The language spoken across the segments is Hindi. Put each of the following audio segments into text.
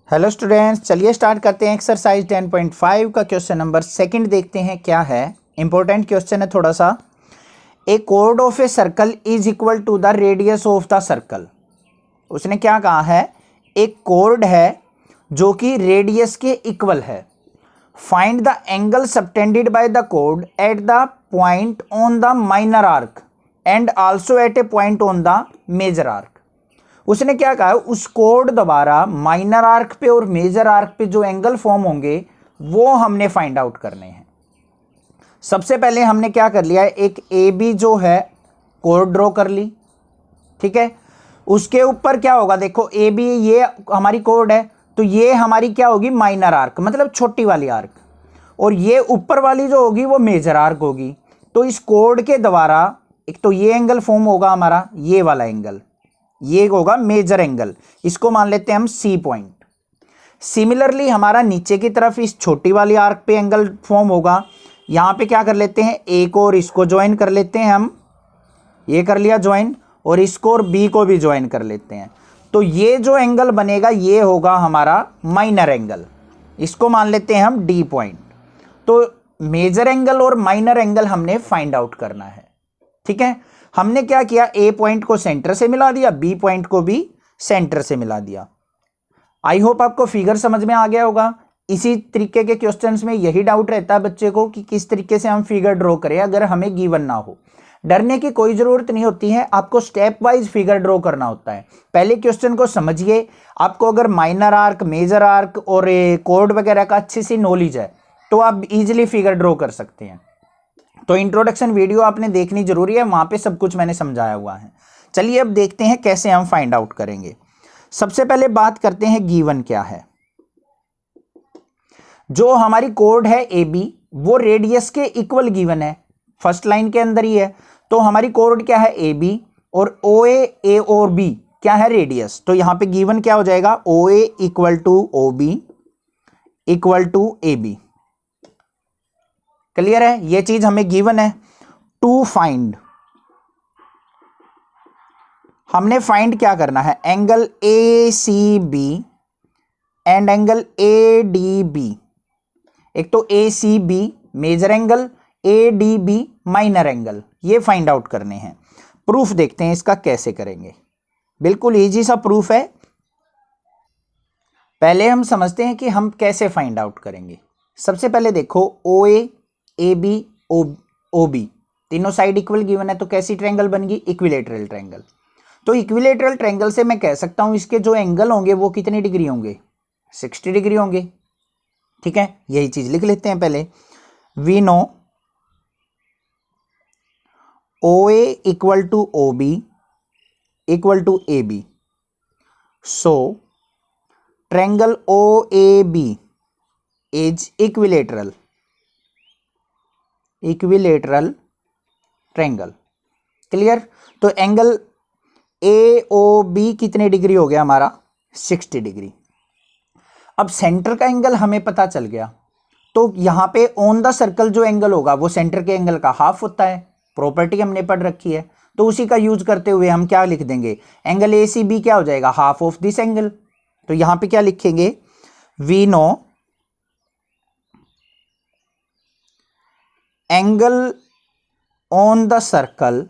हेलो स्टूडेंट्स, चलिए स्टार्ट करते हैं एक्सरसाइज 10.5 का क्वेश्चन नंबर सेकंड देखते हैं क्या है। इंपॉर्टेंट क्वेश्चन है थोड़ा सा। ए कोड of a circle is equal to the radius of the circle. उसने क्या कहा है, एक कोड है जो कि रेडियस के इक्वल है। Find the angle subtended by the कोड at the point on the minor arc and also at a point on the major arc. उसने क्या कहा है, उस कोड द्वारा माइनर आर्क पे और मेजर आर्क पे जो एंगल फॉर्म होंगे वो हमने फाइंड आउट करने हैं। सबसे पहले हमने क्या कर लिया है, एक ए बी जो है कोड ड्रॉ कर ली, ठीक है। उसके ऊपर क्या होगा, देखो ए बी ये हमारी कोड है, तो ये हमारी क्या होगी, माइनर आर्क मतलब छोटी वाली आर्क, और ये ऊपर वाली जो होगी वो मेजर आर्क होगी। तो इस कोड के द्वारा एक तो ये एंगल फॉर्म होगा हमारा, ये वाला एंगल, ये होगा मेजर एंगल, इसको मान लेते हैं हम सी पॉइंट। सिमिलरली हमारा नीचे की तरफ इस छोटी वाली आर्क पे एंगल फॉर्म होगा। यहां पे क्या कर लेते हैं, ए को और इसको ज्वाइन कर लेते हैं हम, ये कर लिया ज्वाइन, और इसको और बी को भी ज्वाइन कर लेते हैं। तो ये जो एंगल बनेगा ये होगा हमारा माइनर एंगल, इसको मान लेते हैं हम डी पॉइंट। तो मेजर एंगल और माइनर एंगल हमने फाइंड आउट करना है, ठीक है। हमने क्या किया, ए पॉइंट को सेंटर से मिला दिया, बी पॉइंट को भी सेंटर से मिला दिया। आई होप आपको फिगर समझ में आ गया होगा। इसी तरीके के क्वेश्चंस में यही डाउट रहता है बच्चे को कि किस तरीके से हम फिगर ड्रॉ करें अगर हमें गिवन ना हो। डरने की कोई जरूरत नहीं होती है, आपको स्टेप वाइज फिगर ड्रॉ करना होता है। पहले क्वेश्चन को समझिए, आपको अगर माइनर आर्क, मेजर आर्क और कोड वगैरह का अच्छी सी नॉलेज है तो आप इजिली फिगर ड्रॉ कर सकते हैं। तो इंट्रोडक्शन वीडियो आपने देखनी जरूरी है, वहां पे सब कुछ मैंने समझाया हुआ है। चलिए अब देखते हैं कैसे हम फाइंड आउट करेंगे। सबसे पहले बात करते हैं गिवन क्या है। जो हमारी कोड है ए बी वो रेडियस के इक्वल गिवन है, फर्स्ट लाइन के अंदर ही है। तो हमारी कोड क्या है ए बी, और ओ ए और बी क्या है रेडियस। तो यहां पे गिवन क्या हो जाएगा, O A equal to O B equal to A B. Clear है, ये चीज हमें गिवन है। टू फाइंड, हमने फाइंड क्या करना है, angle A C B and angle A D B. एक तो A C B major angle, A D B minor angle, ये फाइंड आउट करने हैं। प्रूफ देखते हैं इसका कैसे करेंगे। बिल्कुल इजी सा प्रूफ है। पहले हम समझते हैं कि हम कैसे फाइंड आउट करेंगे। सबसे पहले देखो, ओ ए बी ओ बी तीनों साइड इक्वल गिवन है, तो कैसी ट्रायंगल बन गई, इक्विलेटरल ट्रायंगल। तो इक्विलेटरल ट्रायंगल से मैं कह सकता हूं इसके जो एंगल होंगे वो कितनी डिग्री होंगे, 60 डिग्री होंगे, ठीक है। यही चीज लिख लेते हैं पहले। We know O A equal to O B equal to A B, so triangle O A B is equilateral triangle. Clear. तो एंगल ए ओ बी कितने डिग्री हो गया हमारा, 60 डिग्री। अब सेंटर का एंगल हमें पता चल गया, तो यहां पे ऑन द सर्कल जो एंगल होगा वो सेंटर के एंगल का हाफ होता है, प्रॉपर्टी हमने पढ़ रखी है। तो उसी का यूज करते हुए हम क्या लिख देंगे, एंगल ए सी बी क्या हो जाएगा, हाफ ऑफ दिस एंगल। तो यहां पे क्या लिखेंगे, we know angle on the circle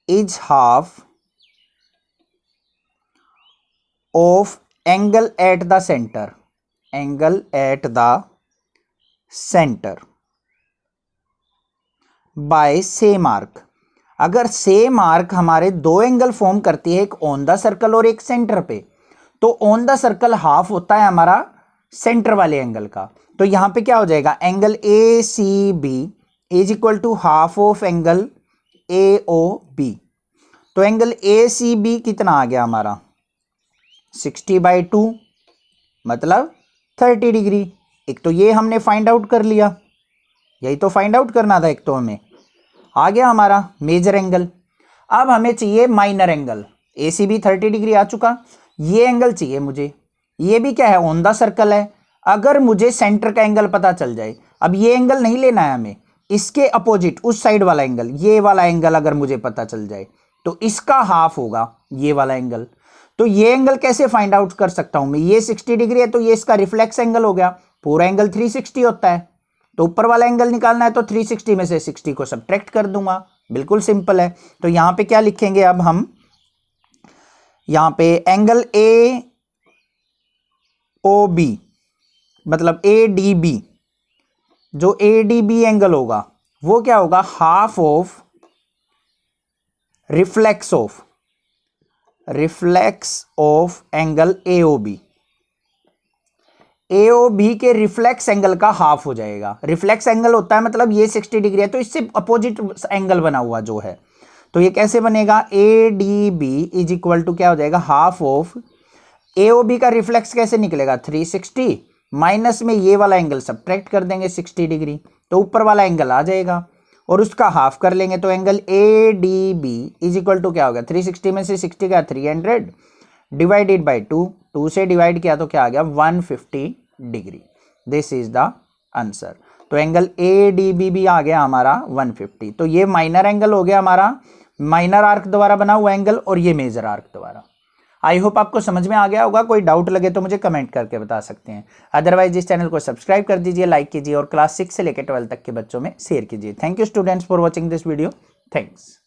is half of angle at the center by same arc। अगर सेम आर्क हमारे दो एंगल फॉर्म करती है, एक ऑन द सर्कल और एक सेंटर पे, तो ऑन द सर्कल हाफ होता है हमारा सेंटर वाले एंगल का। तो यहां पे क्या हो जाएगा, angle A C B is equal to half of angle A O B. तो एंगल ए सी बी कितना आ गया हमारा, 60/2 मतलब 30 डिग्री। एक तो ये हमने फाइंड आउट कर लिया, यही तो फाइंड आउट करना था। एक तो हमें आ गया हमारा मेजर एंगल। अब हमें चाहिए minor angle. A C B 30 degree आ चुका, ये एंगल चाहिए मुझे। ये भी क्या है, ऑन द सर्कल है। अगर मुझे सेंटर का एंगल पता चल जाए, अब ये एंगल नहीं लेना है हमें, इसके अपोजिट उस साइड वाला एंगल, ये वाला एंगल अगर मुझे पता चल जाए तो इसका हाफ होगा ये वाला एंगल। तो ये एंगल कैसे फाइंड आउट कर सकता हूं मैं, ये 60 डिग्री है तो ये इसका रिफ्लेक्स एंगल हो गया, पूरा एंगल 360 होता है, तो ऊपर वाला एंगल निकालना है तो 360 में से 60 को सब्ट्रैक्ट कर दूंगा, बिल्कुल सिंपल है। तो यहां पे क्या लिखेंगे अब हम, यहां पे एंगल ए ओ बी मतलब ए डी बी, जो ए डी बी एंगल होगा वो क्या होगा, half of reflex of angle AOB. AOB के रिफ्लेक्स एंगल का हाफ हो जाएगा। रिफ्लेक्स एंगल होता है मतलब ये 60 डिग्री है तो इससे अपोजिट एंगल बना हुआ जो है, तो ये कैसे बनेगा, A D B is equal to क्या हो जाएगा, हाफ ऑफ एओबी का रिफ्लेक्स कैसे निकलेगा 360 माइनस में ये वाला एंगल सब्ट्रैक्ट कर देंगे 60 डिग्री, तो ऊपर वाला एंगल आ जाएगा और उसका हाफ कर लेंगे, तो angle A D B is equal to क्या होगा, 360 में से 60 का 300 डिवाइडेड बाई 2 से डिवाइड किया तो क्या आ गया 150 degree. This is the answer. तो एंगल ए डी बी भी आ गया हमारा 150। तो ये माइनर एंगल हो गया हमारा, माइनर आर्क द्वारा बना हुआ एंगल, और ये मेजर आर्क द्वारा। आई होप आपको समझ में आ गया होगा। कोई डाउट लगे तो मुझे कमेंट करके बता सकते हैं, अदरवाइज इस चैनल को सब्सक्राइब कर दीजिए, लाइक कीजिए और क्लास 6 से लेकर 12 तक के बच्चों में शेयर कीजिए। Thank you students for watching this video. Thanks.